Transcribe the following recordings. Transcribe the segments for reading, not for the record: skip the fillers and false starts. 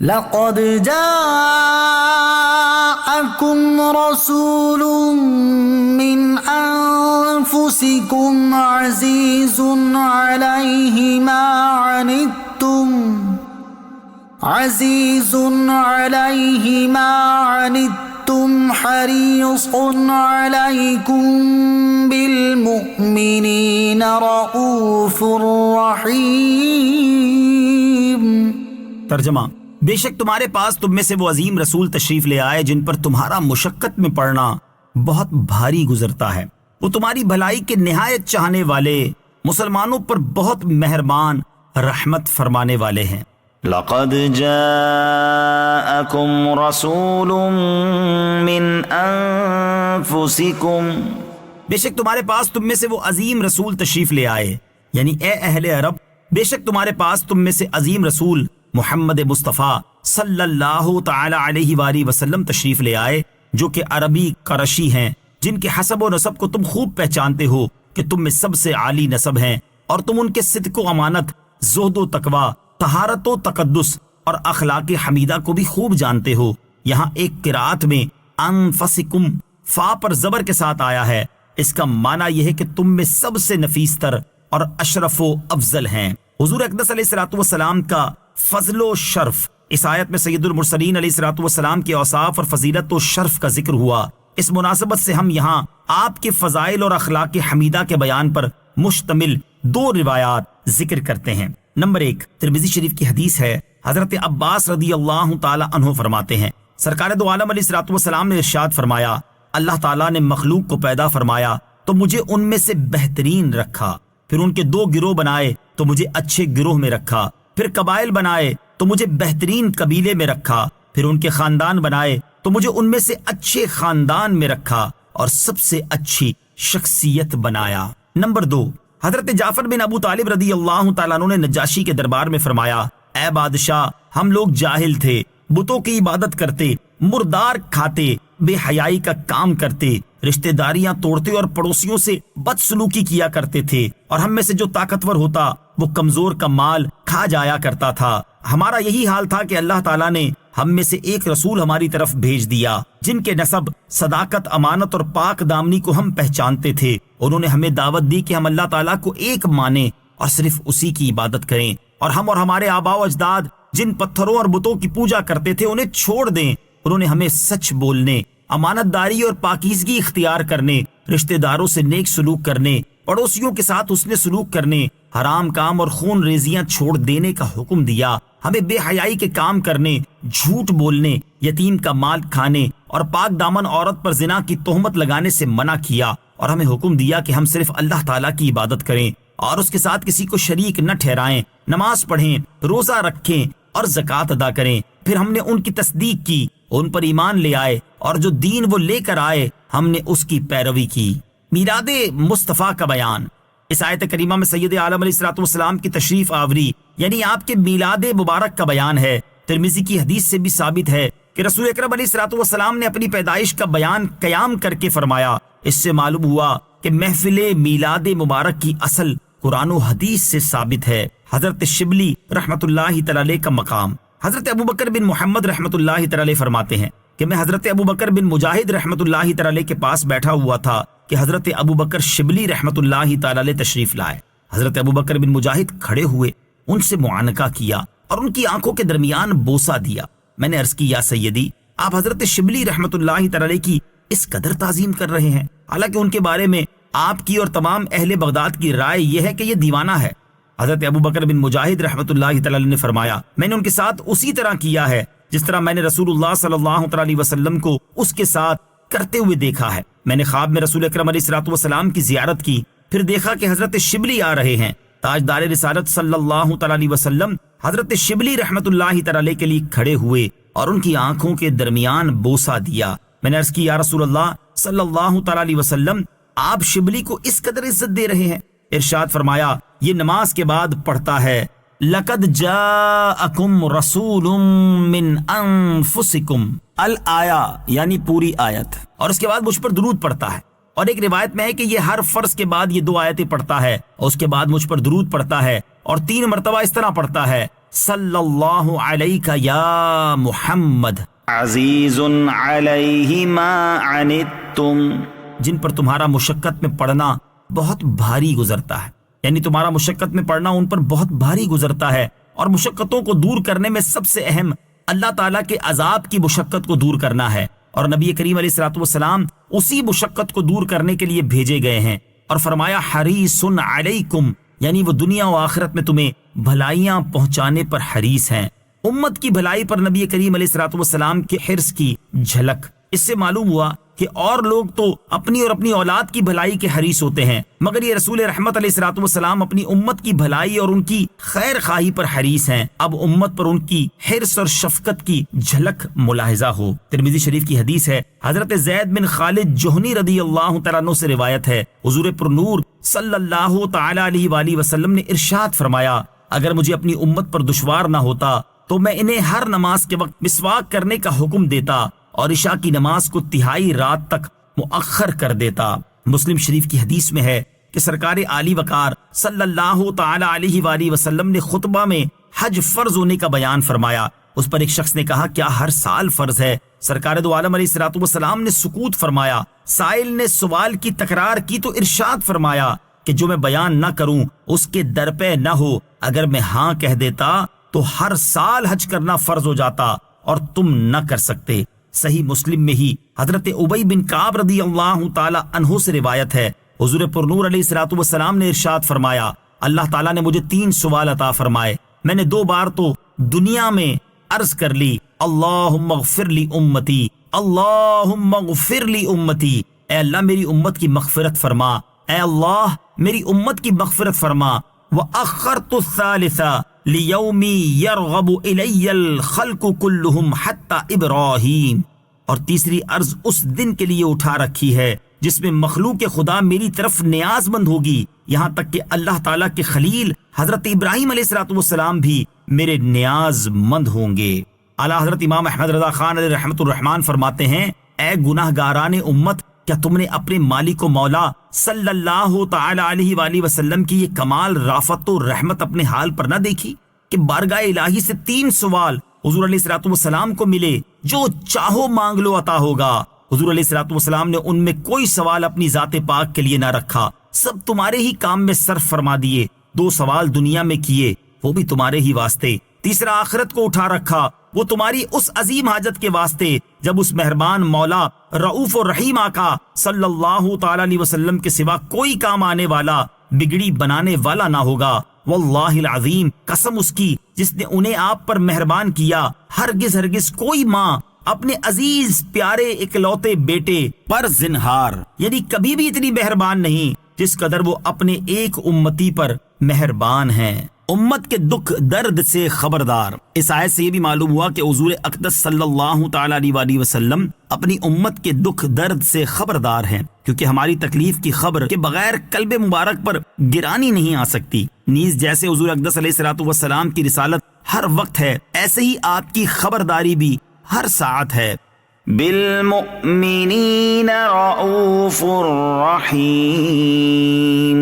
لقد جاءكم رسول من أنفسكم عزيز عليه ما عنتم حريص عليكم بالمؤمنين رؤوف رحيم۔ ترجمہ: بے شک تمہارے پاس تم میں سے وہ عظیم رسول تشریف لے آئے جن پر تمہارا مشقت میں پڑنا بہت بھاری گزرتا ہے۔ وہ تمہاری بھلائی کے نہایت چاہنے والے، مسلمانوں پر بہت مہربان، رحمت فرمانے والے ہیں۔ لقد جاءكم رسول من انفسكم، بے شک تمہارے پاس تم میں سے وہ عظیم رسول تشریف لے آئے، یعنی اے اہل عرب، بے شک تمہارے پاس تم میں سے عظیم رسول محمد مصطفیٰ صلی اللہ تعالی علیہ وآلہ وسلم تشریف لے آئے، جو کہ عربی قرشی ہیں، جن کے حسب و نسب کو تم خوب پہچانتے ہو کہ تم میں سب سے عالی نسب ہیں، اور تم ان کے صدق و امانت، زہد و تقوی، طہارت و تقدس اور اخلاق حمیدہ کو بھی خوب جانتے ہو۔ یہاں ایک قرات میں انفسکم فا پر زبر کے ساتھ آیا ہے، اس کا معنی یہ ہے کہ تم میں سب سے نفیس تر اور اشرف و افضل ہیں۔ حضور اقدس علیہ الصلوۃ والسلام کا فضل و شرف، اس آیت میں سید المرسلین علیہ الصلوۃ والسلام کے اوصاف اور فضیلت و شرف کا ذکر ہوا۔ اس مناسبت سے ہم یہاں آپ کے فضائل اور اخلاق حمیدہ کے بیان پر مشتمل دو روایات ذکر کرتے ہیں۔ نمبر 1، ترمذی شریف کی حدیث ہے، حضرت عباس رضی اللہ تعالی عنہ فرماتے ہیں، سرکار دو عالم علیہ الصلوۃ والسلام نے ارشاد فرمایا، اللہ تعالیٰ نے مخلوق کو پیدا فرمایا تو مجھے ان میں سے بہترین رکھا، پھر ان کے 2 گروہ بنائے تو مجھے اچھے گروہ میں رکھا، پھر قبائل بنائے تو مجھے بہترین قبیلے میں رکھا، پھر ان کے خاندان بنائے تو مجھے ان میں سے اچھے خاندان میں رکھا، اور سب سے اچھی شخصیت بنایا۔ نمبر 2، حضرت جعفر بن ابو طالب رضی اللہ تعالیٰ عنہ نے نجاشی کے دربار میں فرمایا، اے بادشاہ، ہم لوگ جاہل تھے، بتوں کی عبادت کرتے، مردار کھاتے، بے حیائی کا کام کرتے، رشتہ داریاں توڑتے اور پڑوسیوں سے بدسلوکی کیا کرتے تھے، اور ہم میں سے جو طاقتور ہوتا وہ کمزور کا مال کھا جایا کرتا تھا۔ ہمارا یہی حال تھا کہ اللہ تعالیٰ نے ہم میں سے ایک رسول ہماری طرف بھیج دیا، جن کے نسب، صداقت، امانت اور پاک دامنی کو ہم پہچانتے تھے۔ انہوں نے ہمیں دعوت دی کہ ہم اللہ تعالیٰ کو ایک مانیں اور صرف اسی کی عبادت کریں، اور ہم اور ہمارے آباء و اجداد جن پتھروں اور بتوں کی پوجا کرتے تھے انہیں چھوڑ دیں۔ انہوں نے ہمیں سچ بولنے، امانت داری اور پاکیزگی اختیار کرنے، رشتہ داروں سے نیک سلوک کرنے، پڑوسیوں کے ساتھ حسن سلوک کرنے، حرام کام اور خون ریزیاں چھوڑ دینے کا حکم دیا۔ ہمیں بے حیائی کے کام کرنے، جھوٹ بولنے، یتیم کا مال کھانے اور پاک دامن عورت پر زنا کی تہمت لگانے سے منع کیا، اور ہمیں حکم دیا کہ ہم صرف اللہ تعالیٰ کی عبادت کریں اور اس کے ساتھ کسی کو شریک نہ ٹھہرائیں، نماز پڑھیں، روزہ رکھیں اور زکوٰۃ ادا کریں۔ پھر ہم نے ان کی تصدیق کی، ان پر ایمان لے آئے، اور جو دین وہ لے کر آئے ہم نے اس کی پیروی کی۔ میلاد مصطفیٰ کا بیان، اس آیت کریمہ میں سید عالم علیہ الصلوۃ والسلام کی تشریف آوری یعنی آپ کے میلاد مبارک کا بیان ہے۔ ترمذی کی حدیث سے بھی ثابت ہے کہ رسول اکرم علیہ الصلوۃ والسلام نے اپنی پیدائش کا بیان قیام کر کے فرمایا۔ اس سے معلوم ہوا کہ محفل میلاد مبارک کی اصل قرآن و حدیث سے ثابت ہے۔ حضرت شبلی رحمۃ اللہ تعالی علیہ کا مقام، حضرت ابوبکر بن محمد رحمۃ اللہ تعالی علیہ فرماتے ہیں کہ میں حضرت ابوبکر بن مجاہد رحمۃ اللہ تعالی علیہ کے پاس بیٹھا ہوا تھا کہ حضرت ابوبکر شبلی رحمۃ اللہ تعالی علیہ تشریف لائے۔ حضرت ابوبکر بن مجاہد کھڑے ہوئے، ان سے معانقہ کیا اور ان کی آنکھوں کے درمیان بوسہ دیا۔ میں نے عرض کی، یا سیدی، آپ حضرت شبلی رحمۃ اللہ تعالی علیہ کی اس قدر تعظیم کر رہے ہیں، حالانکہ ان کے بارے میں آپ کی اور تمام اہل بغداد کی رائے یہ ہے کہ یہ دیوانہ ہے۔ حضرت ابوبکر بن مجاہد رحمۃ اللہ تعالی علیہ نے فرمایا، میں نے ان کے ساتھ اسی طرح کیا ہے جس طرح میں نے رسول اللہ صلی اللہ علیہ وسلم کو اس کے ساتھ کرتے ہوئے دیکھا ہے۔ میں نے خواب میں رسول اکرم علیہ الصلوۃ والسلام کی زیارت کی، پھر دیکھا کہ حضرت شبلی آ رہے ہیں۔ تاجدار رسالت صلی اللہ علیہ وسلم حضرت شبلی رحمۃ اللہ تعالی کے لیے کھڑے ہوئے اور ان کی آنکھوں کے درمیان بوسہ دیا۔ میں نے عرض کی، یا رسول اللہ صلی اللہ علیہ وسلم، آپ شبلی کو اس قدر عزت دے رہے ہیں؟ ارشاد فرمایا، یہ نماز کے بعد پڑھتا ہے، لقد جاءکم رسول من انفسکم الآیہ، یعنی پوری آیت، اور اس کے بعد مجھ پر درود پڑھتا ہے۔ اور ایک روایت میں ہے کہ یہ ہر فرض کے بعد یہ 2 آیتیں پڑھتا ہے اور اس کے بعد مجھ پر درود پڑھتا ہے، اور 3 مرتبہ اس طرح پڑھتا ہے، صلی اللہ علیہ یا محمد، عزیز علیہ ما عنتم، جن پر تمہارا مشقت میں پڑنا بہت بھاری گزرتا ہے، یعنی تمہارا مشقت میں پڑنا ان پر بہت بھاری گزرتا ہے، اور مشقتوں کو دور کرنے میں سب سے اہم اللہ تعالیٰ کے عذاب کی مشقت کو دور کرنا ہے، اور نبی کریم علیہ الصلوۃ والسلام اسی مشقت کو دور کرنے کے لیے بھیجے گئے ہیں، اور فرمایا حریص علیکم، یعنی وہ دنیا و آخرت میں تمہیں بھلائیاں پہنچانے پر حریص ہیں۔ امت کی بھلائی پر نبی کریم علیہ الصلوۃ والسلام کے حرص کی جھلک، اس سے معلوم ہوا کہ اور لوگ تو اپنی اور اپنی اولاد کی بھلائی کے حریص ہوتے ہیں، مگر یہ رسول رحمت علیہ الصلوۃ والسلام اپنی امت کی بھلائی اور ان کی خیر خواہی پر حریص ہیں۔ اب امت پر ان کی حرص اور شفقت کی جھلک ملاحظہ ہو۔ ترمذی شریف کی حدیث ہے، حضرت زید بن خالد جوہنی رضی اللہ تعالیٰ عنہ سے روایت ہے، حضور پر نور صلی اللہ تعالی علیہ وآلہ وسلم نے ارشاد فرمایا، اگر مجھے اپنی امت پر دشوار نہ ہوتا تو میں انہیں ہر نماز کے وقت مسواک کرنے کا حکم دیتا اور عشاء کی نماز کو تہائی رات تک مؤخر کر دیتا۔ مسلم شریف کی حدیث میں ہے کہ سرکار عالی وقار صلی اللہ تعالی علیہ وآلہ وسلم نے خطبہ میں حج فرض ہونے کا بیان فرمایا۔ اس پر ایک شخص نے کہا، کیا ہر سال فرض ہے؟ سرکار دو عالم علیہ الصلوۃ والسلام نے سکوت فرمایا۔ سائل نے سوال کی تکرار کی تو ارشاد فرمایا کہ جو میں بیان نہ کروں اس کے در پہ نہ ہو، اگر میں ہاں کہہ دیتا تو ہر سال حج کرنا فرض ہو جاتا اور تم نہ کر سکتے۔ صحیح مسلم میں ہی حضرت ابی بن کعب رضی اللہ تعالی عنہ سے روایت ہے، حضور پر نور علیہ الصلوۃ والسلام نے ارشاد فرمایا، اللہ تعالیٰ نے مجھے 3 سوال عطا فرمائے، میں نے 2 بار تو دنیا میں عرض کر لی، اللہم اغفر لی امتی، اللہم اغفر لی امتی، اے اللہ میری امت کی مغفرت فرما، اے اللہ میری امت کی مغفرت فرما۔ وَأَخَّرْتُ الثَّالِثَ لِيَوْمِ يَرْغَبُ إِلَيَّ الْخَلْقُ كُلُّهُمْ حَتَّى إِبْرَاهِيمَ، اور تیسری عرض اس دن کے لیے اٹھا رکھی ہے جس میں مخلوق خدا میری طرف نیاز مند ہوگی، یہاں تک کہ اللہ تعالیٰ کے خلیل حضرت ابراہیم علیہ الصلوۃ والسلام بھی میرے نیاز مند ہوں گے۔ اعلیٰ حضرت امام احمد رضا خان علیہ رحمۃ الرحمان فرماتے ہیں، اے گناہ گاران امت، کیا تم نے اپنے مالک و مولا صلی اللہ تعالی علیہ وآلہ وسلم کی یہ کمال رافت و رحمت اپنے حال پر نہ دیکھی کہ بارگاہ الہی سے 3 سوال حضور علیہ الصلوۃ والسلام کو ملے، جو چاہو مانگ لو عطا ہوگا۔ حضور علیہ الصلوۃ والسلام نے ان میں کوئی سوال اپنی ذات پاک کے لیے نہ رکھا، سب تمہارے ہی کام میں صرف فرما دیے۔ 2 سوال دنیا میں کیے، وہ بھی تمہارے ہی واسطے، تیسرا آخرت کو اٹھا رکھا، وہ تمہاری اس عظیم حاجت کے واسطے جب اس مہربان مولا رؤوف و رحیم آقا صلی اللہ تعالی علیہ وسلم کے سوا کوئی کام آنے والا بگڑی بنانے والا نہ ہوگا۔ واللہ العظیم، قسم اس کی جس نے انہیں آپ پر مہربان کیا، ہرگز ہرگز کوئی ماں اپنے عزیز پیارے اکلوتے بیٹے پر زنہار، یعنی کبھی بھی اتنی مہربان نہیں جس قدر وہ اپنے ایک امتی پر مہربان ہیں۔ امت کے دکھ درد سے خبردار، اس آیت سے یہ بھی معلوم ہوا کہ حضور اقدس صلی اللہ تعالی علیہ وآلہ وسلم اپنی امت کے دکھ درد سے خبردار ہیں، کیونکہ ہماری تکلیف کی خبر کے بغیر قلب مبارک پر گرانی نہیں آ سکتی۔ نیز جیسے حضور اقدس علیہ الصلوۃ والسلام کی رسالت ہر وقت ہے، ایسے ہی آپ کی خبرداری بھی ہر ساعت ہے۔ بالمؤمنین رؤوف رحیم،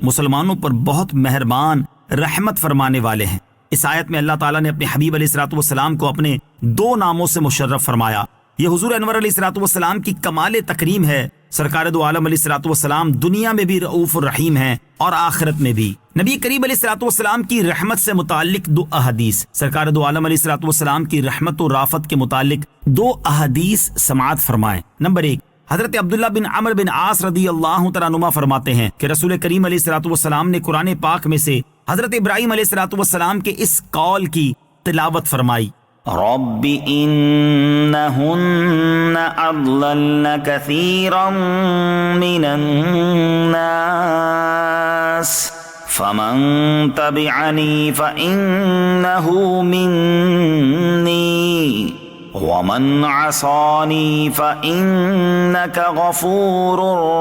مسلمانوں پر بہت مہربان رحمت فرمانے والے ہیں۔ اس آیت میں اللہ تعالیٰ نے اپنے حبیب علیہ الصلوۃ والسلام کو اپنے 2 ناموں سے مشرف فرمایا۔ یہ حضور انور علیہ الصلوۃ والسلام کی کمال تکریم ہے۔ سرکار دو عالم علیہ الصلوۃ والسلام دنیا میں بھی رؤوف الرحیم ہیں اور آخرت میں بھی۔ نبی کریم علیہ الصلوۃ والسلام کی رحمت سے متعلق 2 احادیث، سرکار دو عالم علیہ الصلوۃ والسلام کی رحمت و رافت کے متعلق 2 احادیث سماعت فرمائیں۔ نمبر 1، حضرت عبداللہ بن عمرو بن عاص رضی اللہ تعالیٰ عنہما فرماتے ہیں کہ رسول کریم علیہ الصلوۃ والسلام نے قرآن پاک میں سے حضرت ابراہیم علیہ الصلوۃ والسلام کے اس قول کی تلاوت فرمائی، رب انہن اضللن کثیرا من الناس فمن تبعنی فانہ منی ومن عصانی فانک غفور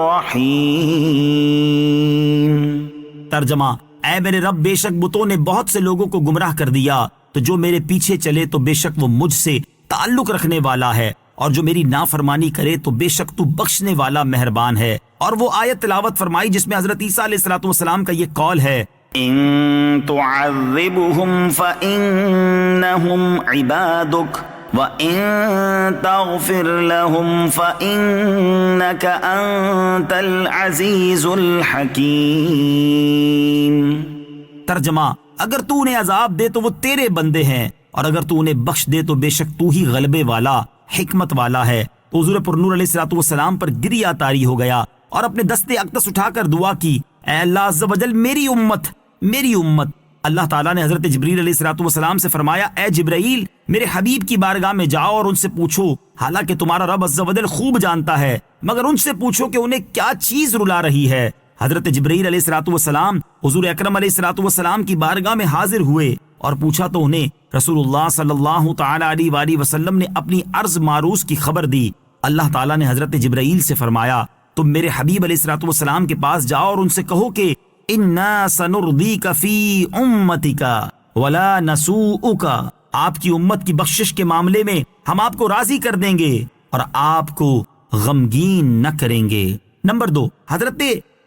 رحیم۔ ترجمہ، اے میرے رب، بے شک بتوں نے بہت سے لوگوں کو گمراہ کر دیا، تو جو میرے پیچھے چلے تو بے شک وہ مجھ سے تعلق رکھنے والا ہے، اور جو میری نافرمانی کرے تو بے شک تو بخشنے والا مہربان ہے۔ اور وہ آیت تلاوت فرمائی جس میں حضرت عیسیٰ علیہ الصلوۃ والسلام کا یہ قول ہے، إن تعذبهم فإنهم عبادك وإن تغفر لهم فإنك أنت العزيز الحكيم۔ ترجمہ: اگر تو انہیں عذاب دے تو وہ تیرے بندے ہیں، اور اگر تو انہیں بخش دے تو بے شک تو ہی غلبے والا، حکمت والا ہے۔ تو حضور پر نور علیہ السلام پر گریا طاری ہو گیا اور اپنے دستے اقدس اٹھا کر دعا کی، اے اللہ عز و جل، میری امت، میری امت۔ اللہ تعالیٰ نے حضرت جبریل علیہ السلام سے فرمایا، اے جبرائیل، میرے حبیب کی بارگاہ میں جاؤ اور ان سے پوچھو، حالانکہ تمہارا رب عز و جل خوب جانتا ہے، مگر ان سے پوچھو کہ انہیں کیا چیز رلا رہی ہے۔ حضرت جبرائیل علیہ السلام حضور اکرم علیہ السلام کی بارگاہ میں حاضر ہوئے اور پوچھا تو انہیں رسول اللہ صلی اللہ تعالی علیہ وآلہ وسلم نے اپنی عرض معروض کی خبر دی۔ اللہ تعالیٰ نے حضرت جبرائیل سے فرمایا، تم میرے حبیب علیہ السلام کے پاس جاؤ اور ان سے کہو کہ اِنَّا سَنُرْضِيكَ فِي أُمَّتِكَ وَلَا نَسُوءُكَ، آپ کی امت کی بخشش کے معاملے میں ہم آپ کو راضی کر دیں گے اور آپ کو غمگین نہ کریں گے۔ نمبر 2، حضرت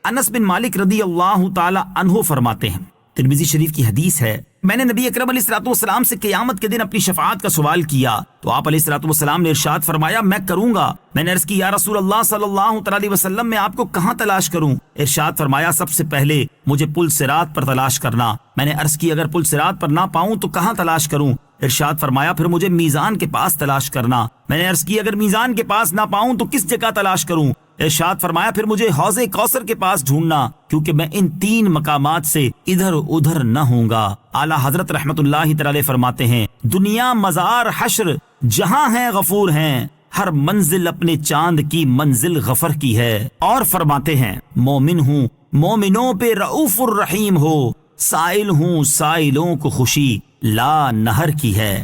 انس بن مالک رضی اللہ تعالی عنہ فرماتے ہیں، ترمذی شریف کی حدیث ہے، میں نے نبی اکرم علیہ السلام سے قیامت کے دن اپنی شفاعت کا سوال کیا تو آپ علیہ السلام نے ارشاد فرمایا، میں کروں گا۔ میں نے عرض کی، یا رسول اللہ صلی اللہ تعالی علیہ وسلم، میں آپ کو کہاں تلاش کروں؟ ارشاد فرمایا، سب سے پہلے مجھے پل صراط پر تلاش کرنا۔ میں نے عرض کی، اگر پل صراط پر نہ پاؤں تو کہاں تلاش کروں؟ ارشاد فرمایا، پھر مجھے میزان کے پاس تلاش کرنا۔ میں نے عرض کی، اگر میزان کے پاس نہ پاؤں تو کس جگہ تلاش کروں؟ ارشاد فرمایا، پھر مجھے حوض کوثر کے پاس ڈھونڈنا، کیونکہ میں ان 3 مقامات سے ادھر ادھر نہ ہوں گا۔ اعلیٰ حضرت رحمت اللہ تعالی فرماتے ہیں، دنیا مزار حشر جہاں ہیں غفور ہیں، ہر منزل اپنے چاند کی منزل غفر کی ہے۔ اور فرماتے ہیں، مومن ہوں مومنوں پہ رؤوف الرحیم ہو، سائل ہوں سائلوں کو خوشی لا نہر کی ہے۔